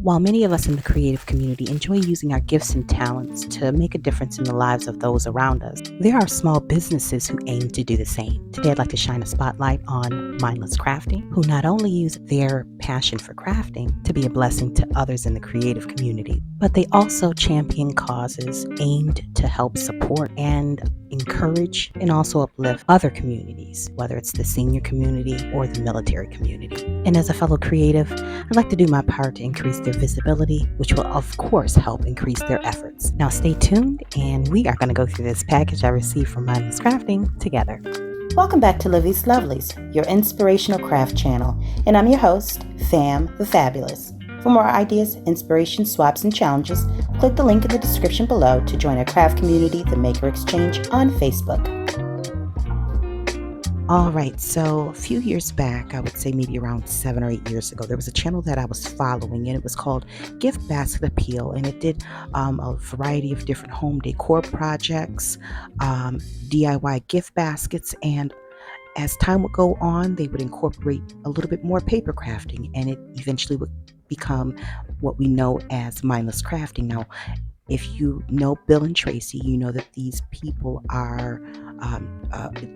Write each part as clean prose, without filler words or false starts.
While many of us in the creative community enjoy using our gifts and talents to make a difference in the lives of those around us, there are small businesses who aim to do the same. Today, I'd like to shine a spotlight on Mindless Crafting, who not only use their passion for crafting to be a blessing to others in the creative community, but they also champion causes aimed to help support and encourage and also uplift other communities, whether it's the senior community or the military community. And as a fellow creative, I'd like to do my part to increase their visibility, which will of course help increase their efforts. Now stay tuned, and we are going to go through this package I received from Mindless Crafting together. Welcome back to Livie's Lovelies, your inspirational craft channel, and I'm your host, Fam the Fabulous. For more ideas, inspiration, swaps, and challenges, click the link in the description below to join our craft community, The Maker Exchange, on Facebook. All right, so a few years back, I would say maybe around 7 or 8 years ago, there was a channel that I was following, and it was called Gift Basket Appeal, and it did a variety of different home decor projects, DIY gift baskets, and as time would go on, they would incorporate a little bit more paper crafting, and it eventually would become what we know as Mindless Crafting. Now, if you know Bill and Tracy, you know that these people are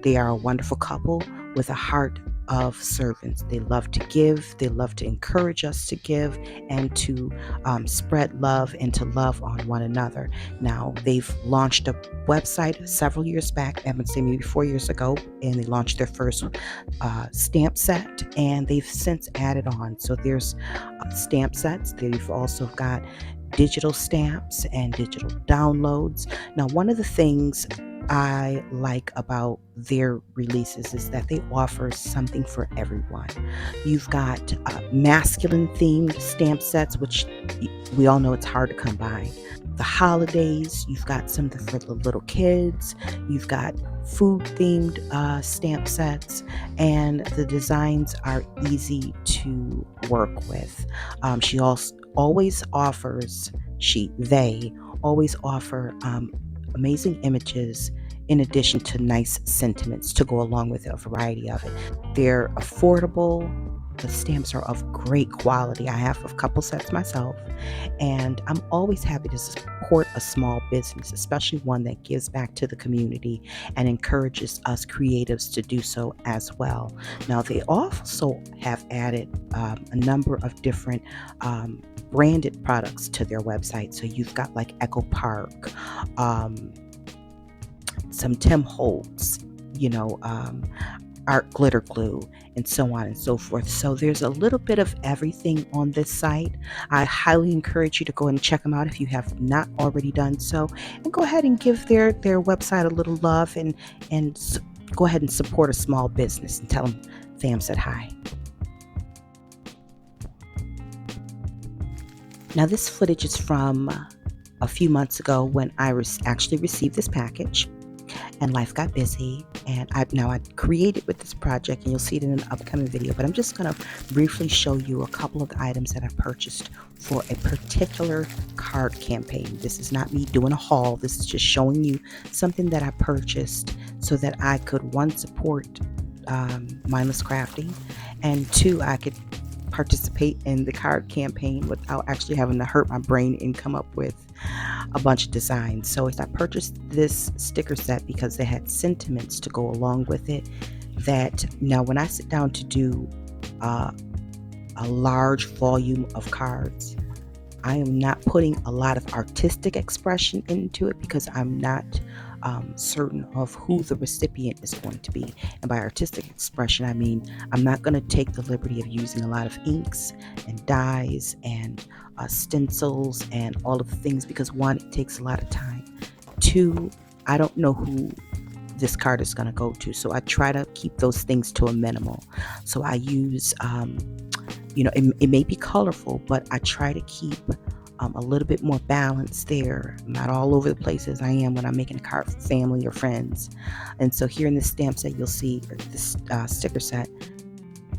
they are a wonderful couple with a heart of servants. They love to give, they love to encourage us to give, and to spread love and to love on one another. Now, they've launched a website several years back, I would say maybe 4 years ago, and they launched their first stamp set, and they've since added on. So there's stamp sets. They've also got digital stamps and digital downloads. Now, one of the things I like about their releases is that they offer something for everyone. You've got masculine themed stamp sets, which we all know it's hard to come by. The holidays, you've got something for the little kids. You've got food themed stamp sets, and the designs are easy to work with. They always offer amazing images in addition to nice sentiments to go along with a variety of it. They're affordable. The stamps are of great quality. I have a couple sets myself, and I'm always happy to support a small business, especially one that gives back to the community and encourages us creatives to do so as well. Now, they also have added a number of different branded products to their website. So you've got like Echo Park, some Tim Holtz, art glitter glue, and so on and so forth. So there's a little bit of everything on this site. I highly encourage you to go and check them out if you have not already done so, and go ahead and give their website a little love, and go ahead and support a small business and tell them Fam said hi. Now, this footage is from a few months ago when I actually received this package, and life got busy, and I created with this project, and you'll see it in an upcoming video, but I'm just going to briefly show you a couple of the items that I purchased for a particular card campaign. This is not me doing a haul. This is just showing you something that I purchased so that I could, one, support Mindless Crafting, and two, I could participate in the card campaign without actually having to hurt my brain and come up with a bunch of designs. So I purchased this sticker set because they had sentiments to go along with it, that now when I sit down to do a large volume of cards, I am not putting a lot of artistic expression into it because I'm not certain of who the recipient is going to be. And by artistic expression, I mean I'm not going to take the liberty of using a lot of inks and dyes and stencils and all of the things, because one, it takes a lot of time. Two, I don't know who this card is going to go to, so I try to keep those things to a minimal. So I use it may be colorful, but I try to keep a little bit more balance there. I'm not all over the place as I am when I'm making a card for family or friends. And so here in this stamp set, you'll see, or this sticker set,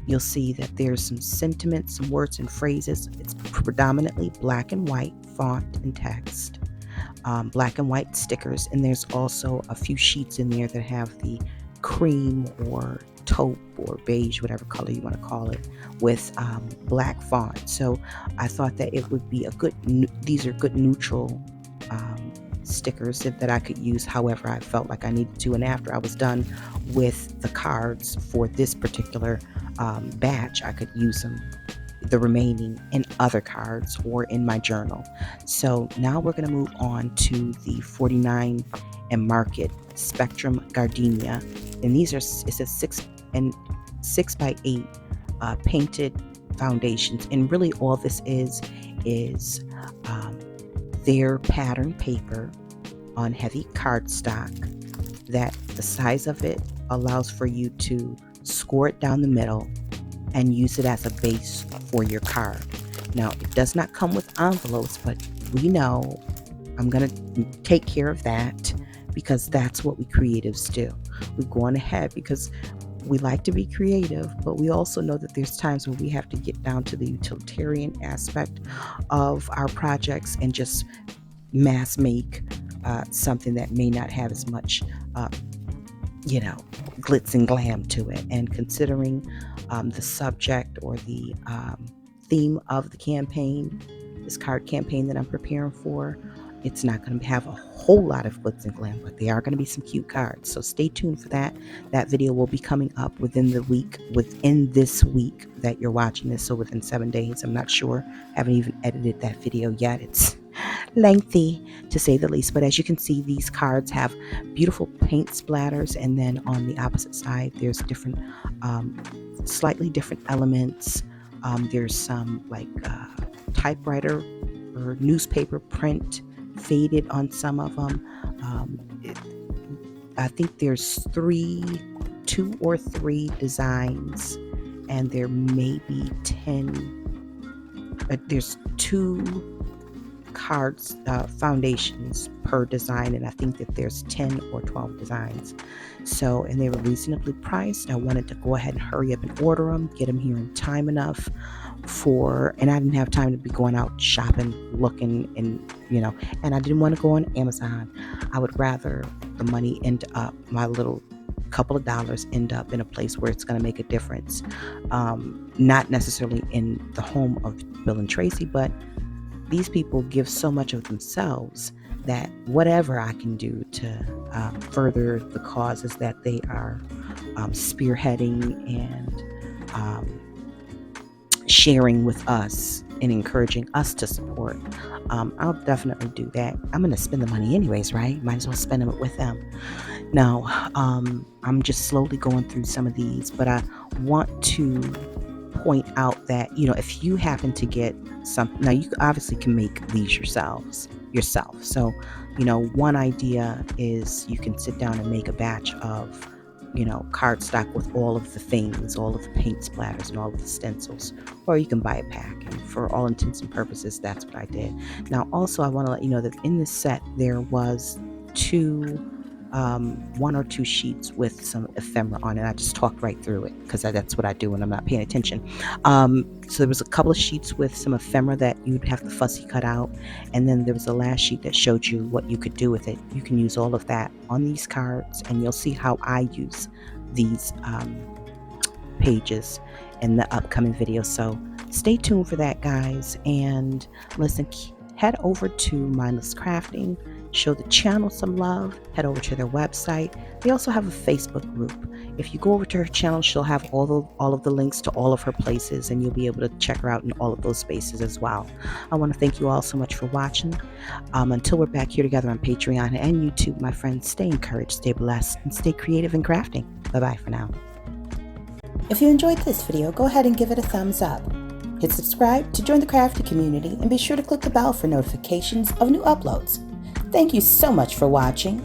you'll see that there's some sentiments, some words and phrases. It's predominantly black and white font and text, black and white stickers, and there's also a few sheets in there that have the cream or taupe or beige, whatever color you want to call it, with black font. So I thought that it would be these are good neutral stickers that I could use however I felt like I needed to. And after I was done with the cards for this particular batch, I could use the remaining in other cards or in my journal. So now we're going to move on to the 49 and Market Spectrum Gardenia, and these are, it's a 6 by 8 painted foundations, and really all this is their pattern paper on heavy cardstock that the size of it allows for you to score it down the middle and use it as a base for your card. Now, it does not come with envelopes, but we know I'm going to take care of that because that's what we creatives do. We're going ahead because we like to be creative, but we also know that there's times when we have to get down to the utilitarian aspect of our projects and just mass make something that may not have as much glitz and glam to it. And considering the subject or the theme of the campaign, this card campaign that I'm preparing for, it's not going to have a whole lot of glitz and glam, but there are going to be some cute cards. So stay tuned for that. That video will be coming up within this week that you're watching this. So within 7 days, I'm not sure. I haven't even edited that video yet. It's lengthy to say the least, but as you can see, these cards have beautiful paint splatters, and then on the opposite side there's different slightly different elements. There's some like typewriter or newspaper print faded on some of them. I think there's 2 or 3 designs, and there may be 10. There's 2 cards foundations per design, and I think that there's 10 or 12 designs. So, and they were reasonably priced. I wanted to go ahead and hurry up and order them, get them here in time enough and I didn't have time to be going out shopping, looking, and and I didn't want to go on Amazon. I would rather the money end up, my little couple of dollars end up in a place where it's going to make a difference, not necessarily in the home of Bill and Tracy, but these people give so much of themselves that whatever I can do to further the causes that they are spearheading and sharing with us and encouraging us to support, I'll definitely do that. I'm going to spend the money anyways, right? Might as well spend it with them. Now, I'm just slowly going through some of these, but I want to point out that, if you happen to get something, now you obviously can make these yourself. So, one idea is you can sit down and make a batch of, cardstock with all of the things, all of the paint splatters and all of the stencils, or you can buy a pack. And for all intents and purposes, that's what I did. Now, also, I want to let you know that in this set, there was 1 or 2 sheets with some ephemera on it. I just talked right through it because that's what I do when I'm not paying attention. So there was a couple of sheets with some ephemera that you'd have to fussy cut out, and then there was the last sheet that showed you what you could do with it. You can use all of that on these cards, and you'll see how I use these pages in the upcoming video. So stay tuned for that, guys, and listen, head over to Mindless Crafting. Show the channel some love. Head over to their website. They also have a Facebook group. If you go over to her channel, she'll have all of the links to all of her places, and you'll be able to check her out in all of those spaces as well. I want to thank you all so much for watching. Until we're back here together on Patreon and YouTube, my friends, stay encouraged, stay blessed, and stay creative in crafting. Bye-bye for now. If you enjoyed this video, go ahead and give it a thumbs up. Hit subscribe to join the crafting community, and be sure to click the bell for notifications of new uploads. Thank you so much for watching.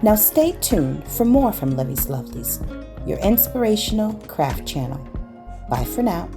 Now stay tuned for more from Livie's Lovelies, your inspirational craft channel. Bye for now.